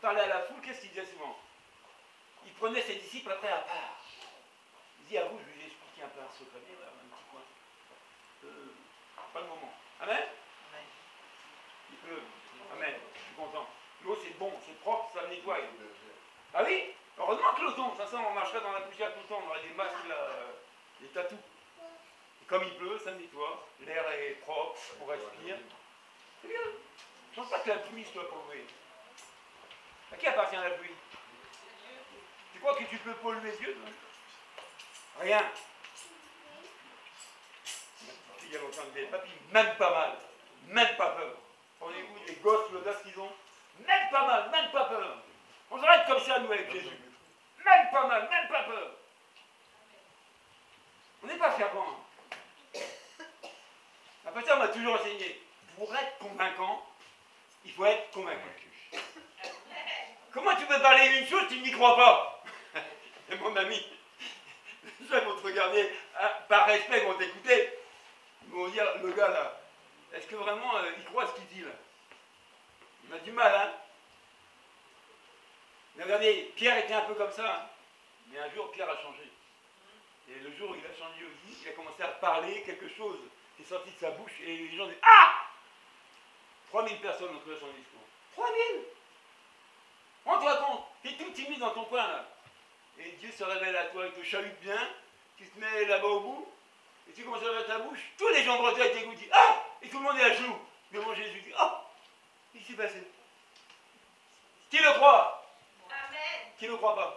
parlait à la foule, qu'est-ce qu'il disait souvent? Il prenait ses disciples après à part. Il dit à vous, je vais vous expliquer un peu un secret, là, un petit point. Pas le moment. Amen? Il pleut. Amen. Je suis content. L'eau, c'est bon, c'est propre, ça nettoie. Ah oui? Heureusement que l'eau tombe. Ça, on marcherait dans la poussière tout le temps. On aurait des masques, là, des tatous. Et comme il pleut, ça nettoie. L'air est propre, on respire. C'est bien. Je pense pas que la pluie soit polluée. À qui appartient la pluie? Tu crois que tu peux polluer Dieu? Rien. Il y a longtemps des papilles, même pas mal. Même pas peur. Prenez-vous les gosses, l'audace qu'ils ont? Même pas mal, même pas peur. On devrait être comme ça, nous, avec Jésus. Même pas mal, même pas peur. On n'est pas fervent. Un pasteur m'a toujours enseigné, pour être convaincant, il faut être convaincu. Comment tu peux parler une chose, tu n'y crois pas? Et mon ami, les gens vont te regarder, par respect, vont t'écouter. Ils vont dire, le gars là, est-ce que vraiment il croit à ce qu'il dit là? Il a du mal, hein? Mais regardez, Pierre était un peu comme ça, hein? Mais un jour, Pierre a changé. Et le jour où il a changé aussi, il a commencé à parler quelque chose qui est sorti de sa bouche, et les gens disent, ah! 3000 personnes ont trouvé son discours. 3000! On te raconte, tu es tout timide dans ton coin là. Et Dieu se révèle à toi, il te chalute bien, tu te mets là-bas au bout, et tu commences à ouvrir ta bouche, tous les gens de Bretagne t'écoutent, disent, ah! Et tout le monde est à genoux devant Jésus, dit, ah! Qu'est-ce qui s'est passé? Qui le croit? Amen. Qui ne le croit pas?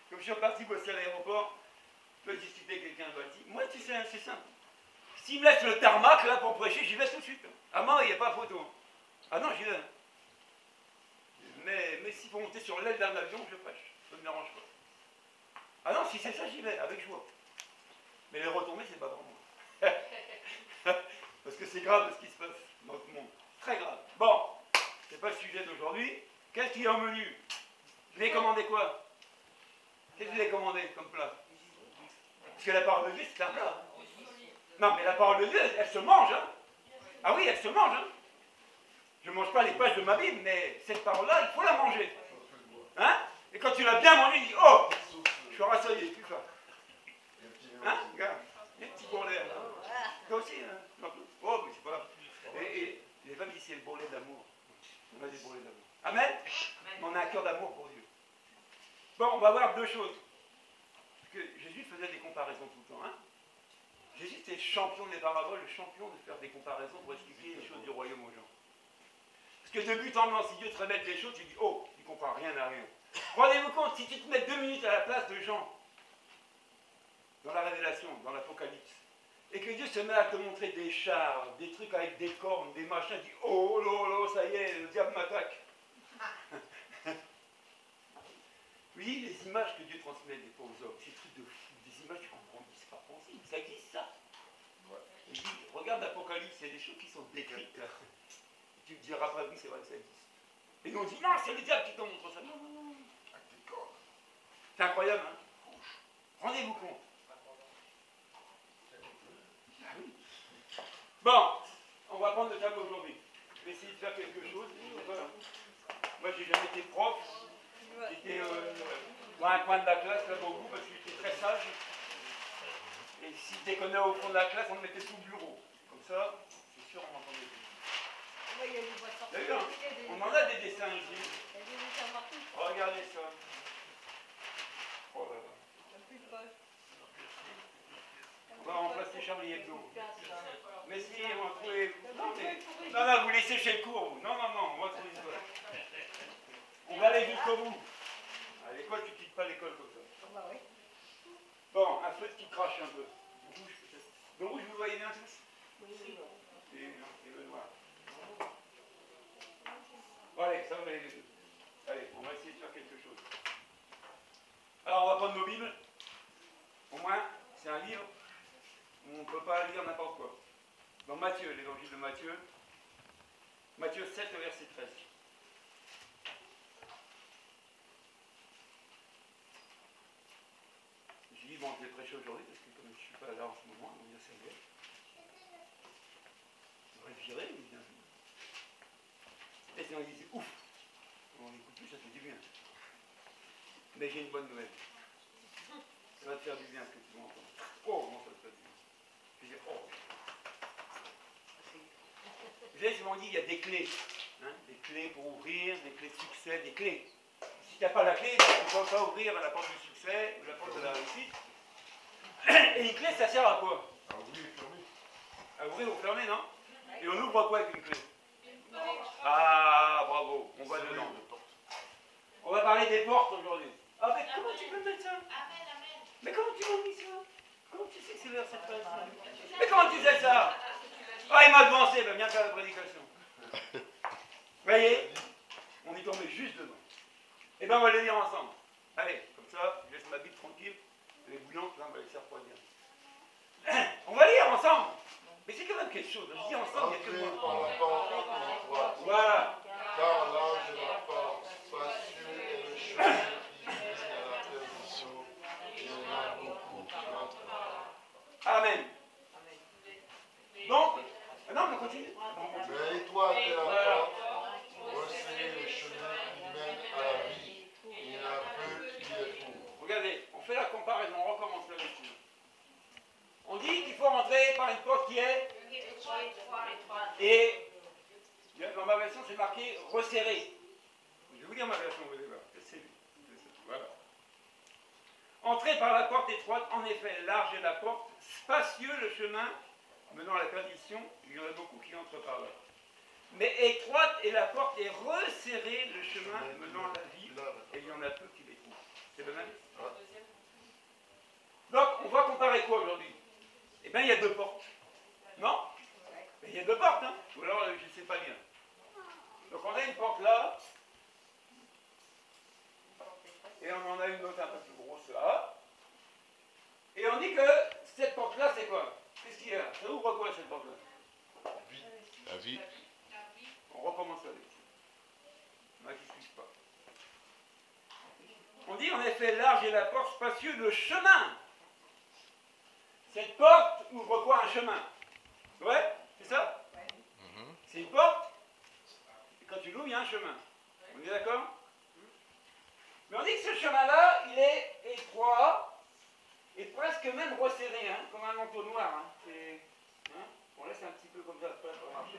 Comme je suis reparti bosser à l'aéroport, je peux discuter avec quelqu'un, moi tu sais, c'est simple. S'il me laisse le tarmac là pour prêcher, j'y vais tout de suite. Ah non, il n'y a pas photo. Ah non, j'y vais. Mais s'il faut monter sur l'aile d'un avion, je prêche. Ça ne me dérange pas. Ah non, si c'est ça, j'y vais, avec joie. Mais les retombées, c'est pas pour moi. Parce que c'est grave ce qui se passe dans le monde. Très grave. Bon, c'est pas le sujet d'aujourd'hui. Qu'est-ce qu'il y a au menu? Je vais commander quoi? Qu'est-ce que vous avez commandé comme plat? Parce que la parole de Dieu, c'est un plat. Non, mais la parole de Dieu, elle se mange. Hein? Ah oui, elle se mange. Hein? Je ne mange pas les pages de ma Bible, mais cette parole-là, il faut la manger. Hein? Et quand tu l'as bien mangée, tu dis, oh, je suis rassasié, plus faim. Hein? Regarde, les petits bourrelets. Toi aussi, hein? Non, oh, mais c'est pas grave. Et les femmes disent, c'est le bourrelet d'amour. On a des bourrelets d'amour. Amen? Mais on a un cœur d'amour pour Dieu. Bon, on va voir deux choses. Parce que Jésus faisait des comparaisons tout le temps. Hein? Jésus était le champion des paraboles, le champion de faire des comparaisons pour expliquer les choses du royaume aux gens. Parce que de but en blanc, si Dieu te révèle des choses, tu dis, oh, tu ne comprends rien à rien. Rendez-vous compte, si tu te mets 2 minutes à la place de Jean, dans la Révélation, dans l'Apocalypse, et que Dieu se met à te montrer des chars, des trucs avec des cornes, des machins, tu dis, oh, lolo, ça y est, le diable m'attaque. Oui, les images que Dieu transmet des pauvres hommes, c'est des trucs de fou, des images tu comprends, c'est pas possible, ça existe ça. Il dit, regarde l'Apocalypse, il y a des choses qui sont décrites. Tu me diras pas, oui, c'est vrai que ça existe. Et nous on dit, non, c'est le diable qui t'en montre ça. Non, non, non. C'est incroyable, hein? Rendez-vous compte. Ah oui. Bon, on va prendre le tableau aujourd'hui. Je vais essayer de faire quelque chose. Moi, j'ai jamais été prof. J'étais dans un coin de la classe, là-bas au bout, parce que j'étais très sage. Et si tu déconnais au fond de la classe, on me mettait sous le bureau. Comme ça, c'est sûr, on m'entendait plus. T'as vu, hein? On en a des dessins ici. Regardez ça. Oh là là. On va remplacer Charlie Hebdo. Mais si, on va trouver. Non, non, vous laissez chez le cours, vous. Non, non, non, on va trouver une école. On va aller jusqu'au bout. À l'école, tu ne quittes pas l'école comme ça. Bon, un feu qui crache un peu. Le rouge, peut-être. Le rouge, vous voyez bien tous? Oui. Et le noir. Bon, allez, ça va les deux. Allez, on va essayer de faire quelque chose. Alors, on va prendre nos Bibles. Au moins, c'est un livre où on ne peut pas lire n'importe quoi. Dans Matthieu, l'évangile de Matthieu. Matthieu 7, verset 13. J'ai dit, bon, je vais prêcher aujourd'hui, parce que comme je ne suis pas là en ce moment, on va dire c'est bien. On va le virer, ou bien. Et si on dit c'est ouf, on n'écoute plus, ça fait du bien. Mais j'ai une bonne nouvelle. Ça va te faire du bien ce que tu vas entendre. Oh, comment ça te fait du bien. Je dis, oh. Vous savez, souvent on dit, il y a des clés. Hein, des clés pour ouvrir, des clés de succès, des clés. Si tu n'as pas la clé, tu ne peux pas ouvrir la porte du succès ou la porte de la réussite. Et une clé, ça sert à quoi? À ouvrir et fermer. À ouvrir ou fermer, non? Et on ouvre quoi avec une clé? Ah, bravo, on va dedans. On va parler des portes aujourd'hui. Ah, mais comment tu peux mettre ça? Mais comment tu m'as mis ça? Comment tu sais que c'est vers cette page? Mais comment tu sais ça? Ah, il m'a devancé, il va bien faire la prédication. Vous voyez? On est tombé juste dedans. Eh bien, on va le lire ensemble. Allez, comme ça, je laisse ma bite tranquille. Elle est bouillante, là, on va laisser refroidir. On va lire ensemble. Mais c'est quand même quelque chose. Je dis ensemble, il y a que moi. Par la porte étroite. Voilà. Car l'âge de la porte, spacieux est le chemin qui mène à la perdition. Il y en a beaucoup qui entrent. Amen. Donc, non, on continue. Mais étroite est la porte, resserré le chemin qui mène à la vie. Il y en a peu qui les trouvent. Regardez, on fait la comparaison, on recommence la lecture. On dit qu'il faut rentrer par une porte qui est et dans ma version c'est marqué resserré. Je vais vous dire ma version, vous allez voir. C'est lui. Voilà. Entrez par la porte étroite, en effet, large est la porte, spacieux le chemin menant à la perdition, il y en a beaucoup qui entrent par là. Mais étroite est la porte et resserré le chemin menant à la vie, et il y en a peu qui les trouvent. C'est le même? Donc, on va comparer quoi aujourd'hui? Eh bien, il y a deux portes. Non? Il y a deux portes, hein? Ou alors, je ne sais pas bien. Donc, on a une porte là, et on en a une autre un peu plus grosse là. Et on dit que cette porte-là, c'est quoi? Qu'est-ce qu'il y a? Ça ouvre quoi, cette porte-là? La vie. On recommence la lecture. Moi qui ne suis pas. On dit en effet large est la porte, spacieux le chemin. Cette porte ouvre quoi? Un chemin. Ouais? C'est ça? C'est une porte. Et quand tu l'ouvres, il y a un chemin. On est d'accord? Mais on dit que ce chemin-là, il est étroit et presque même resserré, hein, comme un manteau noir. Hein. On laisse un petit peu comme ça après pour marcher.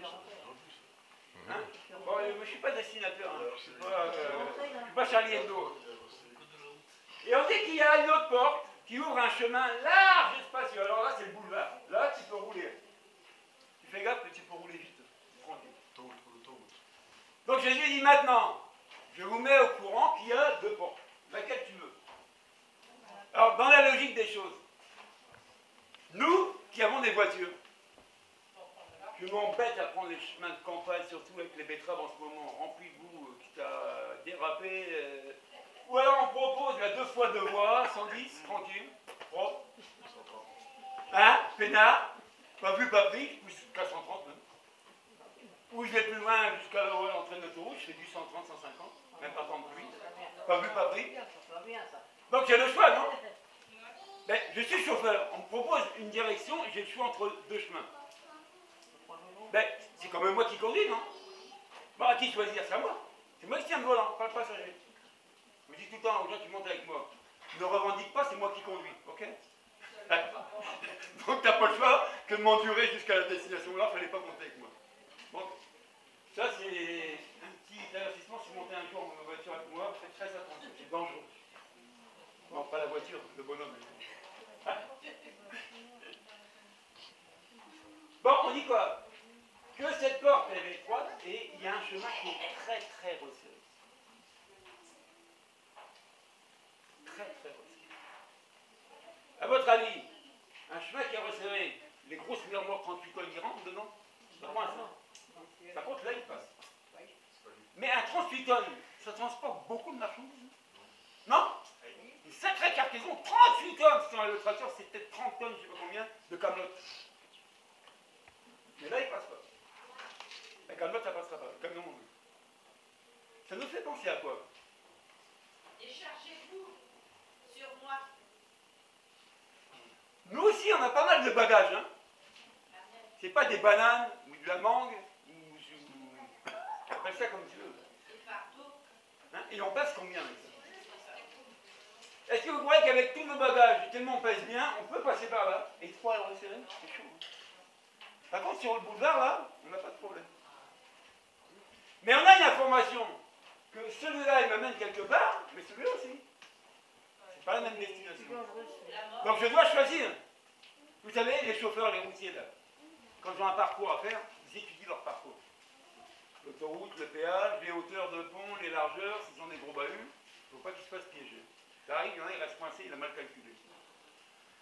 Hein? Bon, moi, je ne suis pas dessinateur, hein. Je ne suis pas Charlie Hebdo. Et on dit qu'il y a une autre porte qui ouvre un chemin large et spacieux. Alors là, c'est le boulevard. Là, tu peux rouler. Tu fais gaffe que tu peux rouler vite. Tranquille. Donc Jésus dit maintenant, je vous mets au courant qu'il y a deux portes. Laquelle tu veux. Alors, dans la logique des choses, nous qui avons des voitures, je m'embête à prendre les chemins de campagne, surtout avec les betteraves en ce moment, remplis de boue, quitte à déraper. Ou alors on propose la 2 fois 2 voies, 110, tranquille, propre. Hein, peinard, pas vu, pas pris, ou jusqu'à 130 même. Ou je vais plus loin jusqu'à l'entrée de l'autoroute, je fais du 130, 150, même pas tant de pluie. Pas vu, pas pris. Donc j'ai le choix, non? Ben, je suis chauffeur, on me propose une direction, j'ai le choix entre deux chemins. Ben, c'est quand même moi qui conduis, non? Bon, à qui choisir? C'est à moi. C'est moi qui tiens le volant, pas le passager. Je dis tout le temps aux gens qui montent avec moi, ne revendique pas, c'est moi qui conduis, ok? Donc t'as pas le choix que de m'endurer jusqu'à la destination. Là, il fallait pas monter avec moi. Bon, ça c'est un petit avertissement. Si vous montez un jour en voiture avec moi, faites très attention, c'est dangereux. Non, pas la voiture, le bonhomme. Bon, on dit quoi? Que cette porte elle est étroite et il y a un chemin qui est très très resserré. Très très resserré. À votre avis, un chemin qui est resserré, les grosses murmures 38 tonnes qui rentrent dedans, ça coince. Par contre là il passe. Mais un 38 tonnes, ça transporte beaucoup de marchandises. Non? Une sacrée cargaison, 38 tonnes. Si on a le tracteur, c'est peut-être 30 tonnes, je ne sais pas combien, de camelotes. Mais là, il passe pas. La camelote, ça passera pas. Le camion, non. Ça nous fait penser à quoi? Déchargez-vous sur moi. Nous aussi, on a pas mal de bagages. Hein. C'est pas des bananes, ou de la mangue, ou après, ça comme tu veux. Et partout. Hein, et on passe combien avec ça? Est-ce que vous croyez qu'avec tous nos bagages, tellement on pèse bien, on peut passer par là? Et 3 euros serrés, c'est chaud. Hein. Par contre, sur le boulevard, là, on n'a pas de problème. Mais on a une information que celui-là, il m'amène quelque part, mais celui-là aussi. C'est pas la même destination. Donc je dois choisir. Vous savez, les chauffeurs, les routiers, là, quand ils ont un parcours à faire, ils étudient leur parcours. L'autoroute, le péage, les hauteurs de pont, les largeurs, s'ils ont des gros bahuts, il ne faut pas qu'ils se fassent piéger. Ça arrive, il y en a, il reste coincé, il a mal calculé.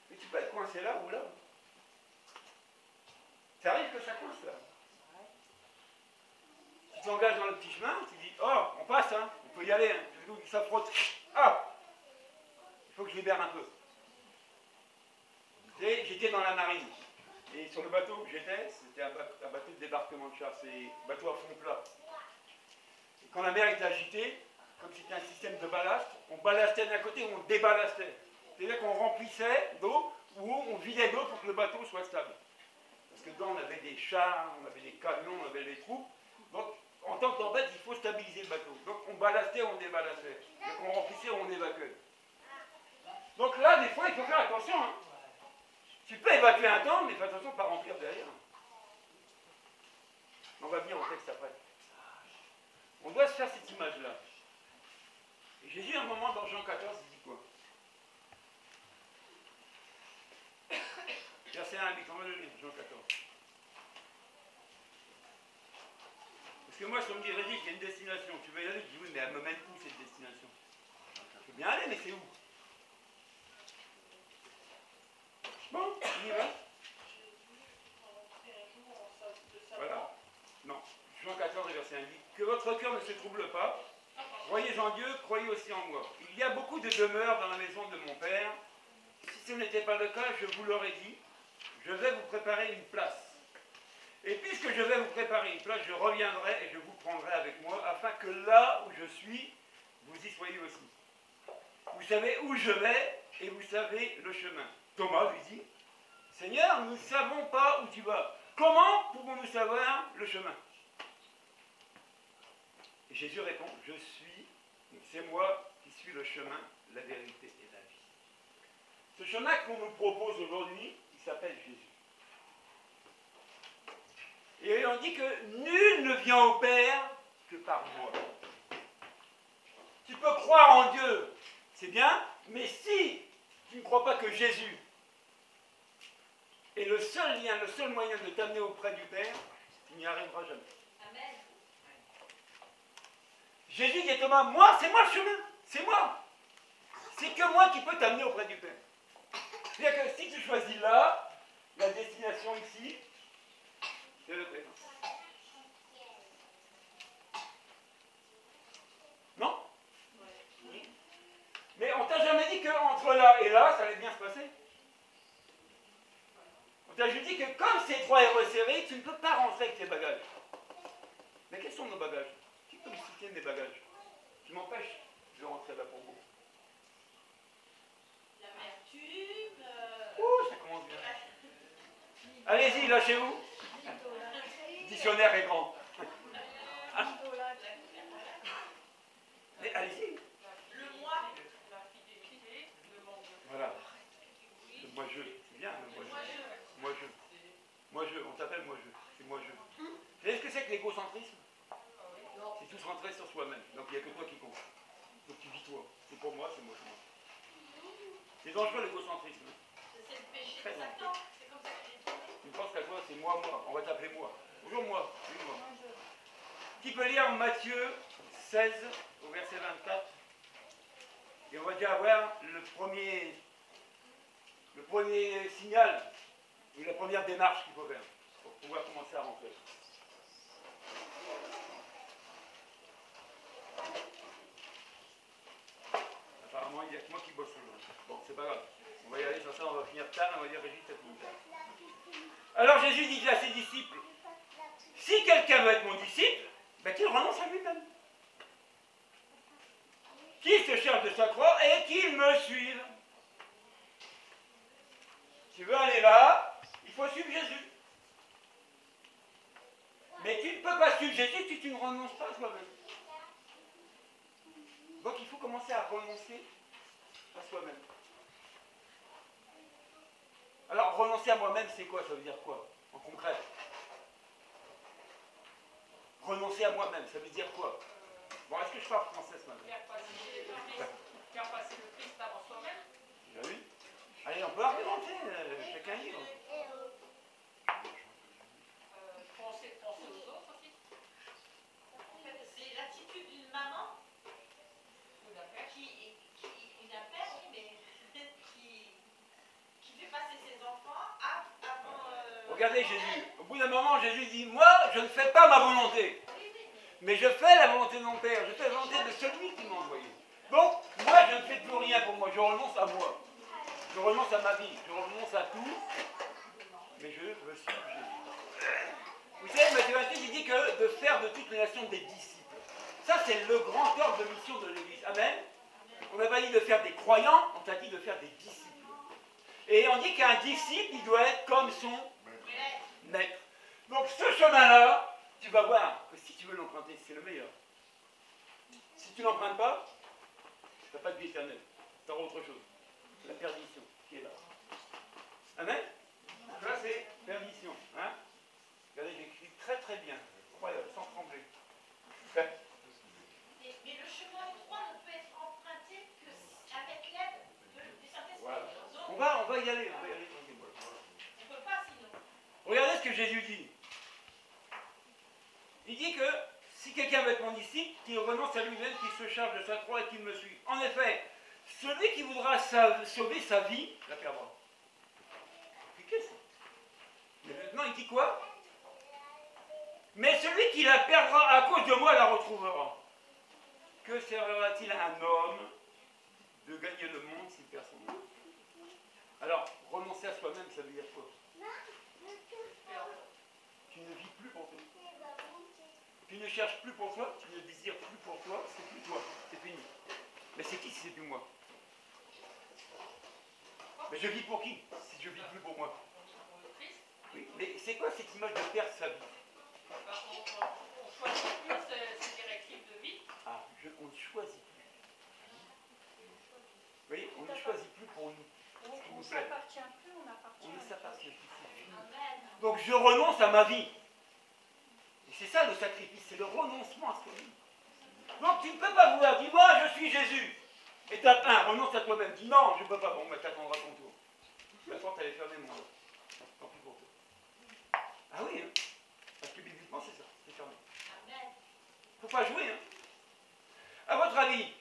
Mais tu peux être coincé là ou là. Ça arrive que ça coince là. Tu t'engages dans le petit chemin, tu dis, oh, on passe, hein, on peut y aller, hein. Ça frotte. Ah, il faut que je libère un peu. J'étais dans la marine. Et sur le bateau où j'étais, c'était un bateau de débarquement de chars, c'est un bateau à fond plat. Et quand la mer était agitée, comme c'était un système de ballast, on ballastait d'un côté ou on déballastait. C'est-à-dire qu'on remplissait d'eau ou on vidait d'eau pour que le bateau soit stable. Parce que dedans, on avait des chars, on avait des camions, on avait des troupes. Donc, en tant que tempête, il faut stabiliser le bateau. Donc, on ballastait ou on déballastait. Donc, on remplissait ou on évacuait. Donc là, des fois, il faut faire attention. Hein. Tu peux évacuer un temps, mais fais attention de ne pas remplir derrière. On va venir au texte après. On doit se faire cette image-là. Et Jésus, à un moment, dans Jean 14, il dit quoi? Verset 1 à 8, on va le lire, Jean 14. Parce que moi, si on me dit, Rédi, il y a une destination, tu veux y aller? Je dis oui, mais elle me mène où cette destination? Je veux bien aller, mais c'est où? Bon, on y va. Voilà. Non. Jean 14, verset 1 dit, que votre cœur ne se trouble pas. Croyez en Dieu, croyez aussi en moi. Il y a beaucoup de demeures dans la maison de mon Père. Si ce n'était pas le cas, je vous l'aurais dit, je vais vous préparer une place. Et puisque je vais vous préparer une place, je reviendrai et je vous prendrai avec moi, afin que là où je suis, vous y soyez aussi. Vous savez où je vais et vous savez le chemin. Thomas lui dit, Seigneur, nous ne savons pas où tu vas. Comment pouvons-nous savoir le chemin? Et Jésus répond, je suis, c'est moi qui suis le chemin, la vérité et la vie. Ce chemin qu'on nous propose aujourd'hui, il s'appelle Jésus. Et on dit que nul ne vient au Père que par moi. Tu peux croire en Dieu, c'est bien, mais si tu ne crois pas que Jésus est le seul lien, le seul moyen de t'amener auprès du Père, tu n'y arriveras jamais. Amen. Jésus dit à Thomas, moi, c'est moi le chemin, c'est moi. C'est que moi qui peux t'amener auprès du Père. C'est-à-dire que si tu choisis là, la destination ici, c'est le Père. Non? Mais on t'a jamais dit qu'entre là et là, ça allait bien se passer. On t'a juste dit que comme ces 3 est resserré, tu ne peux pas rentrer avec tes bagages. Mais quels sont nos bagages? Qui peut me citer mes bagages? Tu m'empêches de rentrer là pour vous. L'amertume. Ouh, ça commence bien. Allez-y, lâchez-vous. Le dictionnaire est grand. Mais allez-y. Le moi. La fidélité. Le manque de. Voilà. Le moi-je. C'est bien, le moi-je. Moi-je. Moi-je. On t'appelle moi-je. C'est moi-je. Vous savez ce que c'est que l'égocentrisme? C'est tout se rentrer sur soi-même. Donc il n'y a que toi qui compte. Donc tu vis toi. C'est pour moi, c'est moi, c'est moi. C'est dangereux l'égocentrisme. C'est le péché de Satan. C'est comme ça qu'il est tombé. Tu penses qu'à toi, c'est moi, moi. On va t'appeler moi. Bonjour moi. Oui, moi. Qui peut lire Matthieu 16 au verset 24? Et on va déjà avoir le premier signal, ou la première démarche qu'il faut faire pour pouvoir commencer à rentrer. Apparemment, il n'y a que moi qui bosse aujourd'hui. Bon, c'est pas grave. On va y aller, sur ça, on va finir tard, on va dire Régis, t'as fini tard. Alors Jésus dit à ses disciples, si quelqu'un veut être mon disciple, ben, qu'il renonce à lui-même. Qu'il se charge de sa croix et qu'il me suive. Tu veux aller là, il faut suivre Jésus. Mais tu ne peux pas suivre Jésus si tu ne renonces pas à toi-même. Donc il faut commencer à renoncer à soi-même. Alors renoncer à moi-même, c'est quoi? Ça veut dire quoi en concret? Renoncer à moi-même, ça veut dire quoi? Bon, est-ce que je parle français ce matin? Faire passer le Christ avant soi-même. Bien oui. Allez, on peut argumenter, chacun libre. Penser aux autres aussi. En fait, c'est l'attitude d'une maman Tout à fait. une affaire, oui, mais qui fait passer ses enfants avant. Regardez Jésus. Au bout d'un moment, Jésus dit, moi, je ne fais pas ma volonté. Mais je fais la volonté de mon Père. Je fais la volonté de celui qui m'a envoyé. Donc, moi, je ne fais plus rien pour moi. Je renonce à moi. Je renonce à ma vie. Je renonce à tout. Mais je veux suivre Jésus. Vous savez, Matthieu 28, il dit que de faire de toutes les nations des disciples. Ça, c'est le grand ordre de mission de l'Église. Amen. On n'a pas dit de faire des croyants, on t'a dit de faire des disciples. Et on dit qu'un disciple, il doit être comme son maître. Donc ce chemin-là, tu vas voir que si tu veux l'emprunter, c'est le meilleur. Si tu ne l'empruntes pas, tu n'as pas de vie éternelle. Tu auras autre chose. La perdition qui est là. Amen. Là, c'est perdition. Hein? Regardez, j'écris très très bien. Incroyable, sans trembler. Mais le chemin étroit ne peut être emprunté qu'avec l'aide du Saint-Esprit. Voilà. Donc, On va y aller, tranquillement. on ne peut pas sinon. Regardez ce que Jésus dit. Il dit que si quelqu'un veut être mon disciple, qu'il renonce à lui-même, qu'il se charge de sa croix et qu'il me suit. En effet, celui qui voudra sauver sa vie, la perdra. Compliqué ça. Mais maintenant, il dit quoi? Mais celui qui la perdra à cause de moi la retrouvera. Que servira-t-il à un homme de gagner le monde s'il perd son âme? Alors, renoncer à soi-même, ça veut dire quoi? Tu ne vis plus pour toi. Tu ne cherches plus pour toi, tu ne désires plus pour toi, c'est plus toi, c'est fini. Mais c'est qui si c'est plus moi? Mais je vis pour qui si je vis plus pour moi? Oui, mais c'est quoi cette image de perdre sa vie? On choisit plus ces directives de vie. Ah, on ne choisit plus. Vous voyez, on ne choisit plus pour nous. On ne s'appartient plus, on appartient. On ne s'appartient plus. Amen. Donc je renonce à ma vie. Et c'est ça le sacrifice, c'est le renoncement à soi-même. Donc tu ne peux pas vouloir, dis-moi je suis Jésus. Étape 1, renonce à toi-même. Dis non, je ne peux pas. Bon, mais t'attendras ton tour. La porte elle est fermée, mon gars. Tant pis pour toi. Ah oui, hein. Parce que bibliquement c'est ça, c'est fermé. Amen. Faut pas jouer, hein. À votre avis,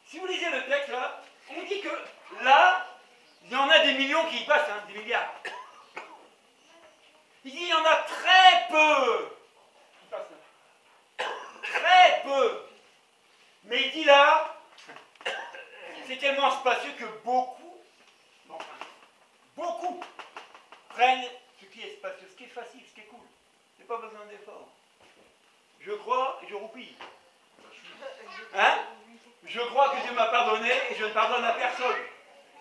si vous lisez le texte là, on dit que là, il y en a des millions qui y passent, hein, des milliards. Il dit il y en a très peu qui passent là. Très peu. Mais il dit là, c'est tellement spacieux que beaucoup, enfin, beaucoup prennent ce qui est spacieux, ce qui est facile, ce qui est cool. Il n'y a pas besoin d'effort. Je crois et je roupille. Hein? Je crois que Dieu m'a pardonné et je ne pardonne à personne.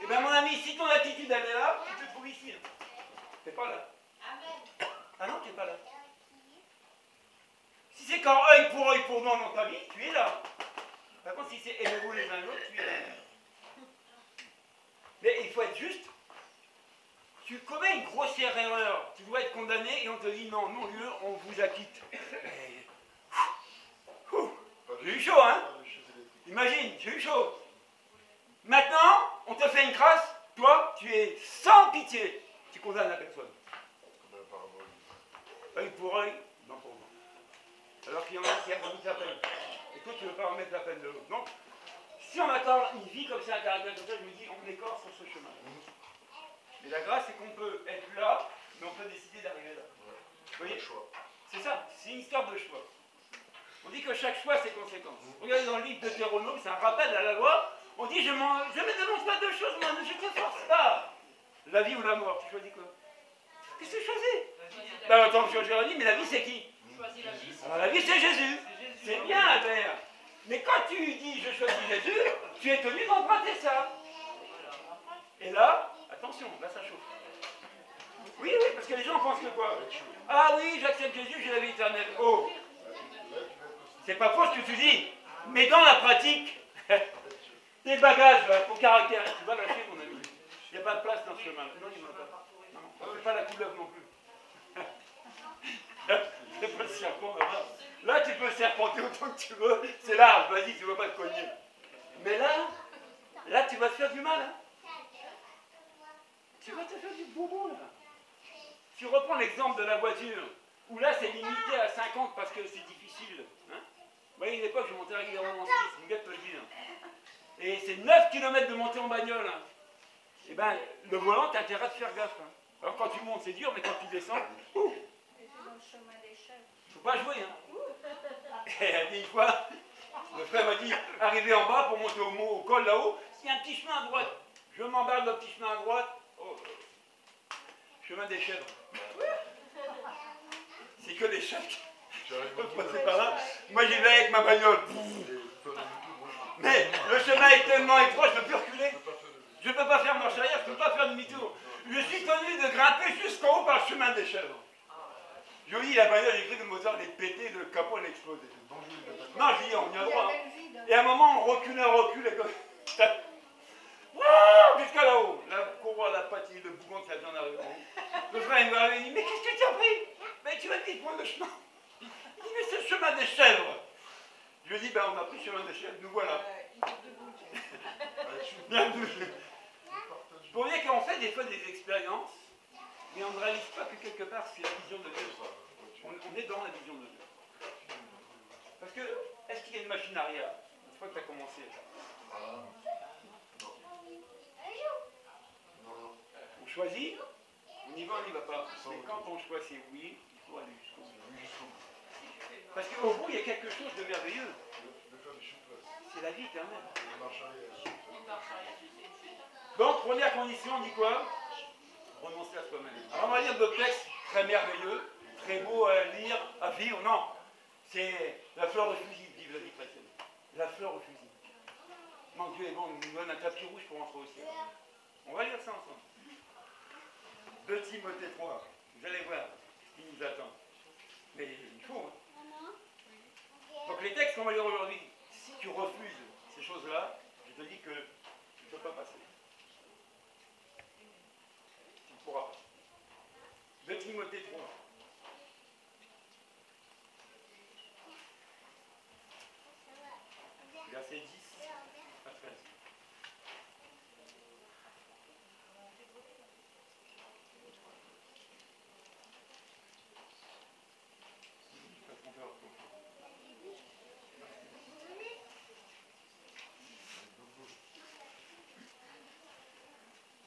Eh bien mon ami, si ton attitude elle est là, tu te trouves ici. Tu n'es pas là. Amen. Ah non, tu n'es pas là. Si c'est quand œil pour non dans ta vie, tu es là. Par contre, si c'est aimez-vous les uns l'autre, tu es là. Mais il faut être juste. Tu commets une grossière erreur, tu dois être condamné et on te dit non, non-lieu, on vous acquitte. J'ai eu chaud, hein? Imagine, j'ai eu chaud. Maintenant, on te fait une grâce, toi, tu es sans pitié. Tu condamnes la personne. Œil pour œil, dent pour dent. Alors qu'il y en a qui remettent la peine. Et toi, tu ne veux pas remettre la peine de l'autre. Donc, si on attend une vie comme ça, un caractère comme ça, je me dis, on écorce sur ce chemin. Mais la grâce, c'est qu'on peut être là, mais on peut décider d'arriver là. Vous voyez? C'est ça, c'est une histoire de choix. On dit que chaque choix a ses conséquences. Regardez dans le livre de Deutéronome, c'est un rappel à la loi. On dit, je ne me demande pas de choses, moi, je ne te force pas. La vie ou la mort, tu choisis quoi? Qu'est-ce que tu choisis? Ben attends, je choisis, mais la vie c'est qui? Choisis la vie. Alors la vie c'est Jésus. C'est bien, Albert. Mais quand tu dis je choisis Jésus, tu es tenu d'emprunter ça. Et là, attention, là ça chauffe. Oui, oui, parce que les gens pensent que quoi? Ah oui, j'accepte Jésus, j'ai la vie éternelle. Oh, c'est pas faux ce que tu dis, mais dans la pratique, tes bagages, là, ton caractère, tu vas lâcher, mon ami. Il n'y a pas de place dans ce chemin. Non, il n'y en a pas. Non, on ne fait pas la couleuvre non plus. C'est pas le serpent, là, tu peux serpenter autant que tu veux, c'est large, vas-y, tu ne veux pas te cogner. Mais là, tu vas te faire du mal. Hein. Tu vas te faire du bobo, là. Tu reprends l'exemple de la voiture, où là, c'est limité à 50 parce que c'est difficile. Hein. Vous voyez, à une époque, je montais régulièrement en Suisse, une gars peut le dire. Et c'est 9 km de montée en bagnole. Hein. Et bien, le volant, tu as intérêt à te faire gaffe. Hein. Alors, quand tu montes, c'est dur, mais quand tu descends, ouf, faut pas jouer. Hein. Et elle dit une fois, le frère m'a dit, arrivé en bas pour monter au col là-haut, il y a un petit chemin à droite. Je m'emballe dans le petit chemin à droite. Oh, chemin des chèvres. C'est que les chèvres. C'est par là. Moi, j'y vais avec ma bagnole. Mais le chemin est tellement étroit, je ne peux plus reculer. Je ne peux pas faire marche arrière, je ne peux pas faire demi-tour. Je suis tenu de grimper jusqu'en haut par le chemin des chèvres. Je dis, la bagnole, j'ai cru que le moteur allait péter, le capot allait exploser. Non, je dis, on y a droit. Et à un moment, on recule, et comme... jusqu'à là-haut. La courroie, la patine, le bougon qui a bien arrivé. Le frère, il me dit, mais qu'est-ce que tu as pris? Mais tu m'as dit, prends le chemin. Il dit, mais c'est le chemin des chèvres. Je lui dis, ben on a pris le chemin des chèvres, nous voilà. Bien doué. Pour dire qu'on fait des fois des expériences, mais on ne réalise pas que quelque part c'est la vision de Dieu. On est dans la vision de Dieu. Parce que, est-ce qu'il y a une machine arrière, une fois que tu as commencé? On choisit, on y va, on n'y va pas. Mais quand on choisit oui, il faut aller jusqu'au bout. Parce qu'au bout, il y a quelque chose de merveilleux. C'est la vie éternelle. Donc, première condition, on dit quoi? Renoncer à soi-même. Alors, on va lire d'autres textes très merveilleux, très beaux à lire, à vivre. Non, c'est la fleur de fusil, dit la vie chrétienne. La fleur au fusil. Non, Dieu est bon, il nous donne un tapis rouge pour entrer au ciel. On va lire ça ensemble. 2 Timothée 3. Vous allez voir ce qui nous attend. Mais il faut. Hein. Donc les textes qu'on va lire aujourd'hui, si tu refuses ces choses-là, je te dis que tu ne peux pas passer. Tu ne pourras pas. 2 Timothée 3. Verset 10 à 13.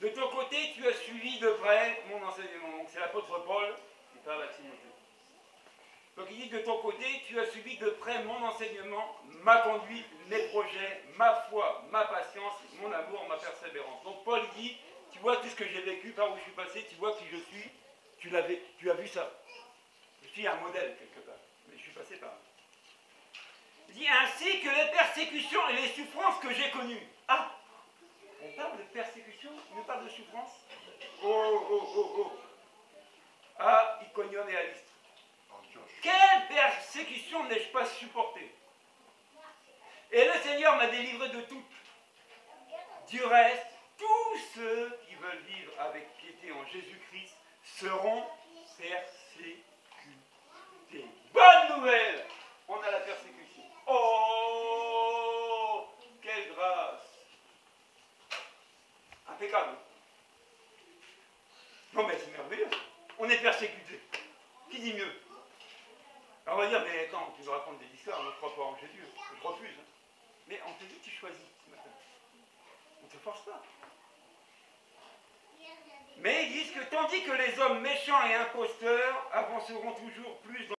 De ton côté, tu as suivi de près mon enseignement. Donc c'est l'apôtre Paul qui parle à Timothée. Donc il dit, de ton côté, tu as suivi de près mon enseignement, ma conduite, mes projets, ma foi, ma patience, mon amour, ma persévérance. Donc Paul dit, tu vois tout ce que j'ai vécu, par où je suis passé, tu vois qui je suis, tu as vu ça. Je suis un modèle quelque part, mais je suis passé par là. Il dit, ainsi que les persécutions et les souffrances que j'ai connues. Ah, on parle de persécution, on parle de souffrance. Oh. À Iconium et à Lystre. Quelle persécution n'ai-je pas supportée? Et le Seigneur m'a délivré de toutes. Du reste, tous ceux qui veulent vivre avec piété en Jésus-Christ seront persécutés. Bonne nouvelle! On a la persécution. Oh! Quelle grâce! Impeccable. Non mais c'est merveilleux. On est persécuté. Qui dit mieux? Alors on va dire, mais attends, tu veux raconter des histoires, on ne croit pas en Jésus. Je refuse. Hein. Mais on te dit, tu choisis ce matin. On ne te force pas. Mais ils disent que tandis que les hommes méchants et imposteurs avanceront toujours plus dans